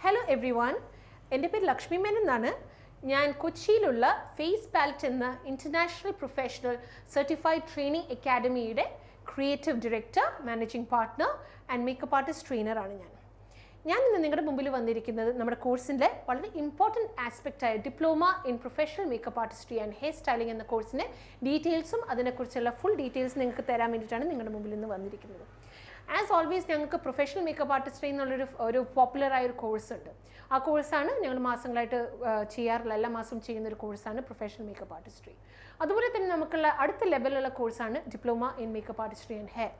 Hello everyone, എൻ്റെ പേര് ലക്ഷ്മി മേനൻ എന്നാണ്. ഞാൻ കൊച്ചിയിലുള്ള ഫേസ് പാലറ്റ് എന്ന ഇൻ്റർനാഷണൽ പ്രൊഫഷണൽ സർട്ടിഫൈഡ് ട്രെയിനിങ് അക്കാഡമിയുടെ creative director, managing partner and makeup artist ട്രെയിനറാണ് ഞാൻ ഇന്ന് നിങ്ങളുടെ മുമ്പിൽ വന്നിരിക്കുന്നത് നമ്മുടെ കോഴ്സിൻ്റെ വളരെ ഇമ്പോർട്ടൻറ്റ് ആസ്പെക്റ്റായ diploma in professional makeup artistry and hair styling എന്ന കോഴ്സിൻ്റെ ഡീറ്റെയിൽസും അതിനെക്കുറിച്ചുള്ള ഫുൾ ഡീറ്റെയിൽസ് നിങ്ങൾക്ക് തരാൻ വേണ്ടിയിട്ടാണ് നിങ്ങളുടെ മുമ്പിൽ ഇന്ന് വന്നിരിക്കുന്നത്. ആസ് ഓൾവേസ് ഞങ്ങൾക്ക് പ്രൊഫഷണൽ മേക്കപ്പ് ആർട്ടിസ്ട്രി എന്നുള്ളൊരു പോപ്പുലറായ ഒരു കോഴ്സ് ഉണ്ട്. ആ കോഴ്സാണ് ഞങ്ങൾ മാസങ്ങളായിട്ട് ചെയ്യാറില്ല, എല്ലാ മാസവും ചെയ്യുന്നൊരു കോഴ്സാണ് പ്രൊഫഷണൽ മേക്കപ്പ് ആർട്ടിസ്ട്രി. അതുപോലെ തന്നെ നമുക്കുള്ള അടുത്ത ലെവലിലുള്ള കോഴ്സാണ് diploma in makeup artistry and hair.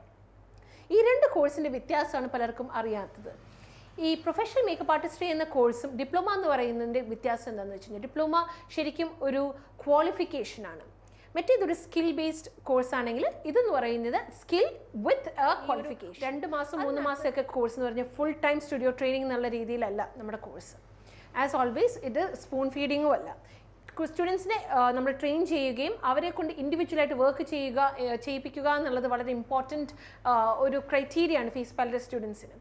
ഈ രണ്ട് കോഴ്സിൻ്റെ വ്യത്യാസമാണ് പലർക്കും അറിയാത്തത്. ഈ പ്രൊഫഷണൽ മേക്കപ്പ് ആർട്ടിസ്ട്രി എന്ന കോഴ്സും ഡിപ്ലോമ എന്ന് പറയുന്നതിൻ്റെ വ്യത്യാസം എന്താണെന്ന് വെച്ച് കഴിഞ്ഞാൽ, ഡിപ്ലോമ ശരിക്കും ഒരു ക്വാളിഫിക്കേഷനാണ്. മറ്റേതൊരു സ്കിൽ ബേസ്ഡ് കോഴ്സ് ആണെങ്കിൽ ഇതെന്ന് പറയുന്നത് സ്കിൽ വിത്ത് എ ക്വാളിഫിക്കേഷൻ. 2 മാസം 3 മാസമൊക്കെ കോഴ്സ് എന്ന് പറഞ്ഞാൽ ഫുൾ ടൈം സ്റ്റുഡിയോ ട്രെയിനിങ് എന്നുള്ള രീതിയിലല്ല നമ്മുടെ കോഴ്സ്. ആസ് ഓൾവേസ് ഇത് സ്പൂൺ ഫീഡിങ്ങും അല്ല. സ്റ്റുഡൻസിനെ നമ്മൾ ട്രെയിൻ ചെയ്യുകയും അവരെ കൊണ്ട് ഇൻഡിവിജ്വലായിട്ട് വർക്ക് ചെയ്യിപ്പിക്കുക എന്നുള്ളത് വളരെ ഇമ്പോർട്ടൻറ്റ് ഒരു ക്രൈറ്റീരിയ ആണ് ഫേസ് പാലറ്റ് സ്റ്റുഡൻസിന്.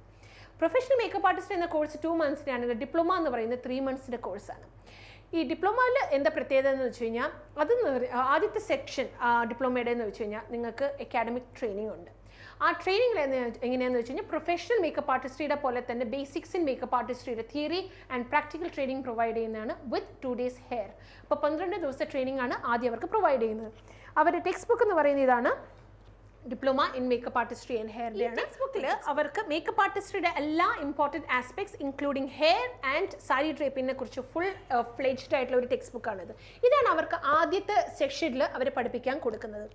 പ്രൊഫഷണൽ മേക്കപ്പ് ആർട്ടിസ്റ്റ് എന്ന കോഴ്സ് 2 മന്ത്സിനാണെങ്കിൽ ഡിപ്ലോമ എന്ന് പറയുന്നത് 3 മന്ത്സിൻ്റെ കോഴ്സാണ്. ഈ ഡിപ്ലോമയിൽ എന്താ പ്രത്യേകത എന്ന് വെച്ച് കഴിഞ്ഞാൽ, ആദ്യത്തെ സെക്ഷൻ ഡിപ്ലോമയുടെ എന്ന് വെച്ച് കഴിഞ്ഞാൽ നിങ്ങൾക്ക് അക്കാഡമിക് ട്രെയിനിങ് ഉണ്ട്. ആ ട്രെയിനിങ്ങിൽ എങ്ങനെയാണെന്ന് വെച്ച് കഴിഞ്ഞാൽ പ്രൊഫഷണൽ മേക്കപ്പ് ആർട്ടിസ്ട്രിയുടെ പോലെ തന്നെ ബേസിക്സ് ഇൻ മേക്കപ്പ് ആർട്ടിസ്ട്രിയുടെ theory and practical training provide ചെയ്യുന്നതാണ് വിത്ത് 2 days ഹെയർ. അപ്പോൾ 12 ദിവസത്തെ ട്രെയിനിങ് ആണ് ആദ്യം അവർക്ക് പ്രൊവൈഡ് ചെയ്യുന്നത്. അവരുടെ ടെക്സ്റ്റ് ബുക്ക് എന്ന് പറയുന്നത് ഇതാണ്, diploma in makeup artistry and ഹെയറിൻ്റെ ആണ്. ടെക്സ്റ്റ് ബുക്കിൽ അവർക്ക് മേക്കപ്പ് ആർട്ടിസ്ട്രിയുടെ എല്ലാ important aspects including hair and sari ഡ്രേപ്പിങ്ങിനെ കുറിച്ച് ഫുൾ ഫ്ലെഡ്ജ്ഡ് ആയിട്ടുള്ള ഒരു ടെക്സ്റ്റ് ബുക്കാണിത്. ഇതാണ് അവർക്ക് ആദ്യത്തെ സെക്ഷനിൽ അവർ പഠിപ്പിക്കാൻ കൊടുക്കുന്നത്.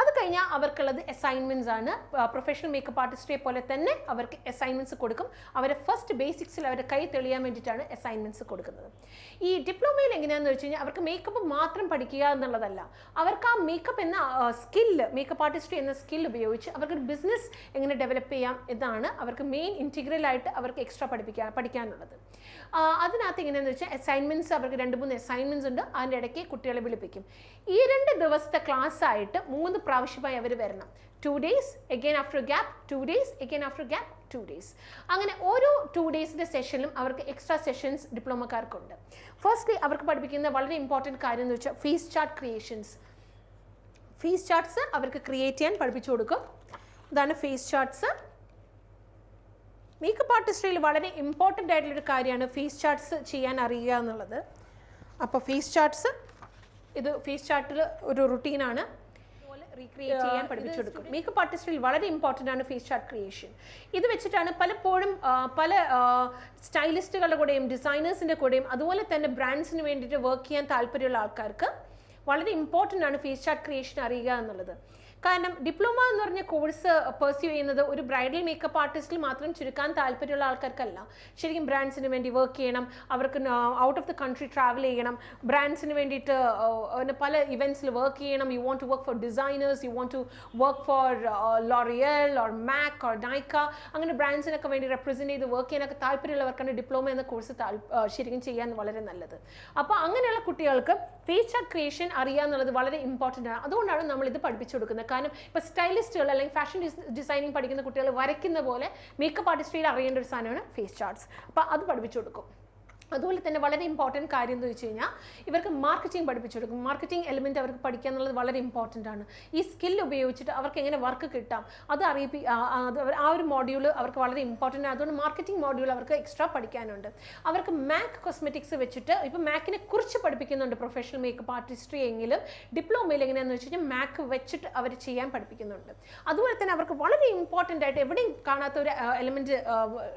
അത് കഴിഞ്ഞാൽ അവർക്കുള്ളത് അസൈൻമെൻറ്റ്സ് ആണ്. പ്രൊഫഷണൽ മേക്കപ്പ് ആർട്ടിസ്ട്രിയെ പോലെ തന്നെ അവർക്ക് അസൈൻമെൻറ്റ്സ് കൊടുക്കും. അവരെ ഫസ്റ്റ് ബേസിക്സിൽ അവരെ കൈ തെളിയാൻ വേണ്ടിയിട്ടാണ് അസൈൻമെൻറ്റ്സ് കൊടുക്കുന്നത്. ഈ ഡിപ്ലോമയിൽ എങ്ങനെയാണെന്ന് വെച്ച് കഴിഞ്ഞാൽ അവർക്ക് മേക്കപ്പ് മാത്രം പഠിക്കുക എന്നുള്ളതല്ല, അവർക്ക് ആ മേക്കപ്പ് എന്ന സ്കില്ല്, മേക്കപ്പ് ആർട്ടിസ്ട്രി എന്ന സ്കിൽ ഉപയോഗിച്ച് അവർക്കൊരു ബിസിനസ് എങ്ങനെ ഡെവലപ്പ് ചെയ്യാം എന്നാണ് അവർക്ക് മെയിൻ ഇൻറ്റിഗ്രലായിട്ട് അവർക്ക് എക്സ്ട്രാ പഠിക്കാനുള്ളത്. അതിനകത്ത് എങ്ങനെയാണെന്ന് വെച്ചാൽ അസൈൻമെൻറ്റ്സ് അവർക്ക് 2-3 അസൈൻമെൻറ്റ്സ് ഉണ്ട്. അതിൻ്റെ ഇടയ്ക്ക് കുട്ടികളെ വിളിപ്പിക്കും. ഈ 2 ദിവസത്തെ ക്ലാസ് ആയിട്ട് 3 പ്രാവശ്യമായി അവർ വരണം. 2 days, again after a gap, 2 days, again after a gap, 2 days. അങ്ങനെ ഓരോ 2 days സെഷനിലും അവർക്ക് എക്സ്ട്രാ സെഷൻസ് ഡിപ്ലോമക്കാർക്കുണ്ട്. ഫസ്റ്റ്ലി അവർക്ക് പഠിപ്പിക്കുന്ന വളരെ ഇമ്പോർട്ടൻറ്റ് കാര്യം എന്ന് വെച്ചാൽ face chart creations. Face charts അവർക്ക് ക്രിയേറ്റ് ചെയ്യാൻ പഠിപ്പിച്ചു കൊടുക്കും. ഇതാണ് ഫേസ് ചാർട്ട്സ്. മേക്കപ്പ് ആർട്ടിസ്ട്രിയിൽ വളരെ ഇമ്പോർട്ടൻ്റ് ആയിട്ടുള്ളൊരു കാര്യമാണ് ഫേസ് ചാർട്ട്സ് ചെയ്യാൻ അറിയുക എന്നുള്ളത്. അപ്പോൾ ഫേസ് ചാർട്ട്സ്, ഇത് ഫേസ് ചാർട്ടിൽ ഒരു റുട്ടീനാണ്, റീക്രിയേറ്റ് ചെയ്യാൻ പഠിപ്പിച്ചു കൊടുക്കും. മേക്കപ്പ് ആർട്ടിസ്റ്റിൽ വളരെ ഇമ്പോർട്ടൻ്റ് ആണ് ഫേസ് ചാർട്ട് ക്രിയേഷൻ. ഇത് വെച്ചിട്ടാണ് പലപ്പോഴും പല സ്റ്റൈലിസ്റ്റുകളുടെ കൂടെയും ഡിസൈനേഴ്സിൻ്റെ കൂടെയും അതുപോലെ തന്നെ ബ്രാൻഡ്സിന് വേണ്ടിയിട്ട് വർക്ക് ചെയ്യാൻ താല്പര്യമുള്ള ആൾക്കാർക്ക് വളരെ ഇമ്പോർട്ടൻ്റ് ആണ് ഫേസ് ചാർട്ട് ക്രിയേഷൻ അറിയുക എന്നുള്ളത്. കാരണം ഡിപ്ലോമ എന്ന് പറഞ്ഞ കോഴ്സ് പെർസ്യൂ ചെയ്യുന്നത് ഒരു ബ്രൈഡൽ മേക്കപ്പ് ആർട്ടിസ്റ്റിൽ മാത്രം ചുരുക്കാൻ താല്പര്യമുള്ള ആൾക്കാർക്കല്ല. ശരിക്കും ബ്രാൻഡ്സിന് വേണ്ടി വർക്ക് ചെയ്യണം, അവർക്ക് out of the country travel ചെയ്യണം, ബ്രാൻഡ്സിന് വേണ്ടിയിട്ട് പല ഇവൻറ്റ്സിൽ വർക്ക് ചെയ്യണം. You want to work for designers, you want to work for L'Oreal or MAC or Nykaa, അങ്ങനെ ബ്രാൻഡ്സിനൊക്കെ വേണ്ടി റെപ്രസെൻറ്റ് ചെയ്ത് വർക്ക് ചെയ്യാനൊക്കെ താല്പര്യമുള്ളവർക്കാണ് ഡിപ്ലോമ എന്ന കോഴ്സ് ശരിക്കും ചെയ്യാൻ വളരെ നല്ലത്. അപ്പോൾ അങ്ങനെയുള്ള കുട്ടികൾക്ക് ഫേസ് ചാർട്ട് ക്രിയേഷൻ അറിയുക എന്നുള്ളത് വളരെ ഇമ്പോർട്ടൻ്റ് ആണ്. അതുകൊണ്ടാണ് നമ്മളിത് പഠിപ്പിച്ചു കൊടുക്കുന്നത്. കാരണം ഇപ്പോൾ സ്റ്റൈലിസ്റ്റുകൾ അല്ലെങ്കിൽ ഫാഷൻ ഡിസൈനിങ് പഠിക്കുന്ന കുട്ടികൾ വരയ്ക്കുന്ന പോലെ മേക്കപ്പ് ആർട്ടിസ്ട്രിയിൽ അറിയേണ്ട ഒരു സാധനമാണ് ഫേസ് ചാർട്ട്സ്. അപ്പോൾ അത് പഠിപ്പിച്ചു കൊടുക്കും. അതുപോലെ തന്നെ വളരെ ഇമ്പോർട്ടൻറ്റ് കാര്യം എന്ന് വെച്ച് കഴിഞ്ഞാൽ ഇവർക്ക് മാർക്കറ്റിംഗ് പഠിപ്പിച്ചു കൊടുക്കും. മാർക്കറ്റിംഗ് എലിമെൻറ്റ് അവർക്ക് പഠിക്കുക എന്നുള്ളത് വളരെ ഇമ്പോർട്ടൻ്റ് ആണ്. ഈ സ്കിൽ ഉപയോഗിച്ചിട്ട് അവർക്ക് എങ്ങനെ വർക്ക് കിട്ടാം അത് ആ ഒരു മോഡ്യൂൾ അവർക്ക് വളരെ ഇമ്പോർട്ടൻ്റ് ആണ്. അതുകൊണ്ട് മാർക്കറ്റിംഗ് മോഡ്യൂൾ അവർക്ക് എക്സ്ട്രാ പഠിക്കാനുണ്ട്. അവർക്ക് മാക് കോസ്മെറ്റിക്സ് വെച്ചിട്ട് ഇപ്പോൾ മാക്കിനെ കുറിച്ച് പഠിപ്പിക്കുന്നുണ്ട് പ്രൊഫഷണൽ മേക്കപ്പ് ആർട്ടിസ്ട്രി എങ്കിലും ഡിപ്ലോമയിൽ എങ്ങനെയാണെന്ന് വെച്ച് കഴിഞ്ഞാൽ മാക്ക് വെച്ചിട്ട് അവർ ചെയ്യാൻ പഠിപ്പിക്കുന്നുണ്ട്. അതുപോലെ തന്നെ അവർക്ക് വളരെ ഇമ്പോർട്ടൻ്റ് ആയിട്ട് എവിടെയും കാണാത്ത ഒരു എലിമെൻറ്റ്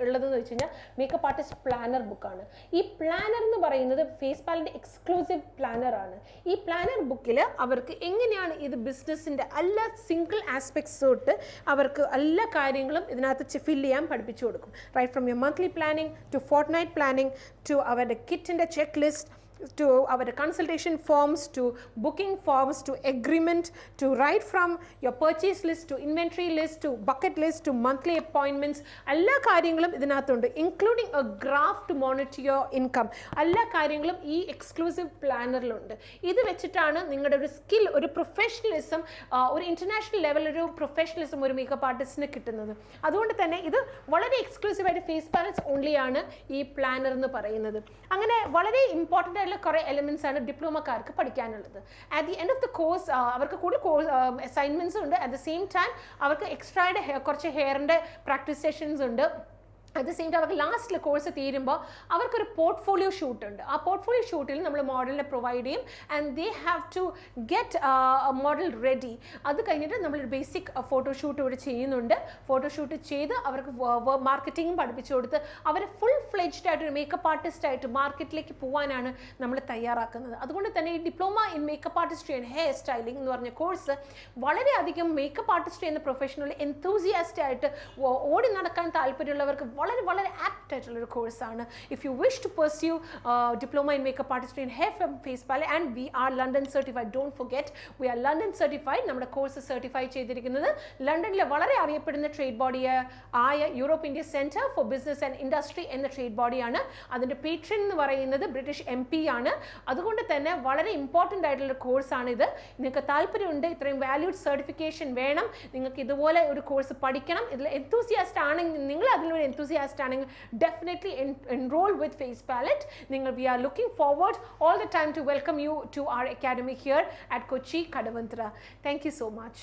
ഉള്ളതെന്ന് വെച്ച് കഴിഞ്ഞാൽ മേക്കപ്പ് ആർട്ടിസ്റ്റ് പ്ലാനർ ബുക്കാണ്. ഈ പ്ലാനർ എന്ന് പറയുന്നത് ഫേസ് പാലറ്റിന്റെ എക്സ്ക്ലൂസീവ് പ്ലാനർ ആണ്. ഈ പ്ലാനർ ബുക്കിൽ അവർക്ക് എങ്ങനെയാണ് ഇത് ബിസിനസ്സിൻ്റെ എല്ലാ സിംഗിൾ ആസ്പെക്ട്സ് തൊട്ട് അവർക്ക് എല്ലാ കാര്യങ്ങളും ഇതിനകത്ത് ഫില്ല് ചെയ്യാൻ പഠിപ്പിച്ചു കൊടുക്കും. Right from your monthly planning to fortnight planning to അവരുടെ കിറ്റിൻ്റെ check list, to our consultation forms, to booking forms, to agreement, to right from your purchase list, to inventory list, to bucket list, to monthly appointments, എല്ലാ കാര്യങ്ങളും ഇതിനകത്തുണ്ട്, including a graph to monitor your income. എല്ലാ കാര്യങ്ങളും ഈ exclusive പ്ലാനറിലുണ്ട്. ഇത് വെച്ചിട്ടാണ് നിങ്ങളുടെ ഒരു സ്കിൽ, ഒരു പ്രൊഫഷണലിസം, ഒരു ഇന്റർനാഷണൽ ലെവൽ ഒരു പ്രൊഫഷണലിസം ഒരു മേക്കപ്പ് ആർട്ടിസ്റ്റിന് കിട്ടുന്നത്. അതുകൊണ്ട് തന്നെ ഇത് വളരെ എക്സ്ക്ലൂസീവായിട്ട് ഫേസ് പാലറ്റ്സ് ഓൺലി ആണ് ഈ പ്ലാനർ എന്ന് പറയുന്നത്. അങ്ങനെ വളരെ ഇമ്പോർട്ടൻ്റ് ആയിട്ടുള്ള കുറേ എലമെന്റ്സ് ആണ് ഡിപ്ലോമക്കാർക്ക് പഠിക്കാനുള്ളത്. At the end of the course അവർക്ക് കൂടുതൽ അസൈൻമെന്റ്സ് ഉണ്ട്. അറ്റ് ദ സെയിം ടൈം അവർക്ക് എക്സ്ട്രാ കുറച്ച് ഹെയറിൻ്റെ പ്രാക്ടീസ് സെഷൻസ് ഉണ്ട്. അറ്റ് ദ സെയിം ടൈം അവർക്ക് ലാസ്റ്റിൽ കോഴ്സ് തീരുമ്പോൾ അവർക്കൊരു പോർട്ട്ഫോളിയോ ഷൂട്ട് ഉണ്ട്. ആ പോർട്ട്ഫോളിയോ ഷൂട്ടിൽ നമ്മൾ മോഡലിനെ പ്രൊവൈഡ് ചെയ്യും. And they have to get model ready. അത് കഴിഞ്ഞിട്ട് നമ്മളൊരു ബേസിക് ഫോട്ടോഷൂട്ട് ഇവിടെ ചെയ്യുന്നുണ്ട്. ഫോട്ടോഷൂട്ട് ചെയ്ത് അവർക്ക് മാർക്കറ്റിംഗും പഠിപ്പിച്ചു കൊടുത്ത് അവരെ ഫുൾ ഫ്ലെഡ്ജ്ഡ് ആയിട്ട് ഒരു മേക്കപ്പ് ആർട്ടിസ്റ്റായിട്ട് മാർക്കറ്റിലേക്ക് പോകാനാണ് നമ്മൾ തയ്യാറാക്കുന്നത്. അതുകൊണ്ട് തന്നെ ഈ diploma in makeup artistry and hair styling എന്ന് പറഞ്ഞ കോഴ്സ് വളരെയധികം മേക്കപ്പ് ആർട്ടിസ്ട്രി എന്ന പ്രൊഫഷണൽ എൻതൂസിയാസ്റ്റ് ആയിട്ട് ഓടി നടക്കാൻ താല്പര്യമുള്ളവർക്ക് വളരെ വളരെ ആപ്റ്റ് ആയിട്ടുള്ളൊരു കോഴ്സാണ്. If you wish to pursue diploma in makeup artistry and hair face palette, and we are London certified, don't forget we are London certified. നമ്മുടെ കോഴ്സ് സർട്ടിഫൈ ചെയ്തിരിക്കുന്നത് ലണ്ടനിലെ വളരെ അറിയപ്പെടുന്ന ട്രേഡ് ബോഡി ആയ Europe India Centre for Business and industry എന്ന trade ബോഡിയാണ്. അതിൻ്റെ patron എന്ന് പറയുന്നത് ബ്രിട്ടീഷ് MP ആണ്. അതുകൊണ്ട് തന്നെ വളരെ ഇമ്പോർട്ടൻ്റ് ആയിട്ടുള്ള കോഴ്സാണ് ഇത്. നിങ്ങൾക്ക് താല്പര്യമുണ്ട്, ഇത്രയും വാല്യൂഡ് സർട്ടിഫിക്കേഷൻ വേണം, നിങ്ങൾക്ക് ഇതുപോലെ ഒരു കോഴ്സ് പഠിക്കണം, ഇതിൽ എൻതൂസിയാസ്റ്റ് ആണെങ്കിൽ, നിങ്ങൾ അതിലൊരു എൻതൂസിയാസ്റ്റ് ആണെങ്കിൽ definitely enroll with Face Palette. We are looking forward all the time to welcome you to our academy here at Kochi, Kadavantara. Thank you so much.